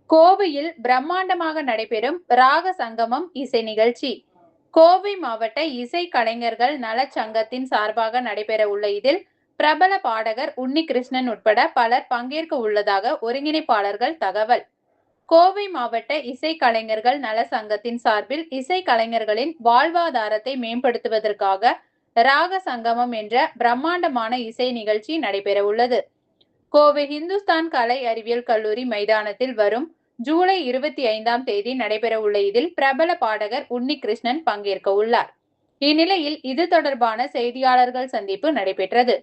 கோவையில் பிரம்மாண்டமாக நடைபெறும் ராக சங்கமம் இசை நிகழ்ச்சி. கோவை மாவட்ட இசை கலைஞர்கள் நலச்சங்கத்தின் சார்பாக நடைபெற உள்ள இதில் பிரபல பாடகர் உன்னிகிருஷ்ணன் உட்பட பலர் பங்கேற்க உள்ளதாக ஒருங்கிணைப்பாளர்கள் தகவல். கோவை மாவட்ட இசை கலைஞர்கள் நல சங்கத்தின் சார்பில் இசை கலைஞர்களின் வாழ்வாதாரத்தை மேம்படுத்துவதற்காக ராக சங்கமம் என்ற பிரம்மாண்டமான இசை நிகழ்ச்சி நடைபெற உள்ளது. கோவை இந்துஸ்தான் கலை அறிவியல் கல்லூரி மைதானத்தில் வரும் ஜூலை 25ஆம் தேதி நடைபெற உள்ள இதில் பிரபல பாடகர் உன்னிகிருஷ்ணன் பங்கேற்க உள்ளார். இந்நிலையில் இது தொடர்பான செய்தியாளர்கள் சந்திப்பு நடைபெற்றது.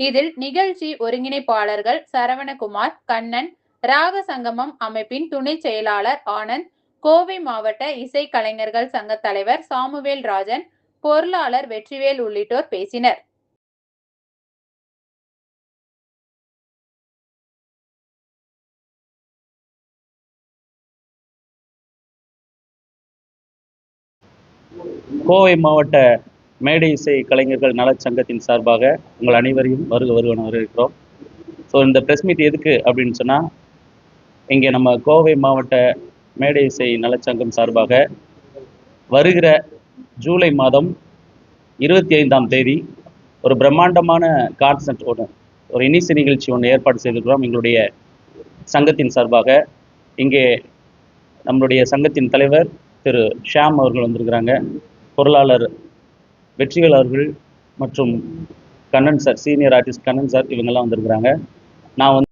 இதில் நிகழ்ச்சி ஒருங்கிணைப்பாளர்கள் சரவணகுமார், கண்ணன், ராக சங்கமம் அமைப்பின் துணை செயலாளர் ஆனந்த், கோவை மாவட்ட இசை கலைஞர்கள் சங்க தலைவர் சாமுவேல் ராஜன், பொருளாளர் வெற்றிவேல் உள்ளிட்டோர் பேசினர். கோவை மாவட்ட மேடை இசை கலைஞர்கள் நலச்சங்கத்தின் சார்பாக உங்கள் அனைவரையும் வருவன வரவேற்கிறோம். ஸோ இந்த ப்ரெஸ் மீட் எதுக்கு அப்படின்னு சொன்னால், இங்கே நம்ம கோவை மாவட்ட மேடை இசை நலச்சங்கம் சார்பாக வருகிற ஜூலை மாதம் 25ஆம் தேதி ஒரு பிரம்மாண்டமான கான்சர்ட் ஒரு இனிசை நிகழ்ச்சி ஒன்று ஏற்பாடு செய்திருக்கிறோம். எங்களுடைய சங்கத்தின் சார்பாக இங்கே நம்மளுடைய சங்கத்தின் தலைவர் திரு ஷியாம் அவர்கள் வந்திருக்கிறாங்க. பொருளாளர் வெற்றிவேல் அவர்கள் மற்றும் Kannan sir, senior artist Kannan sir, இவங்கெல்லாம் வந்திருக்கிறாங்க. நான்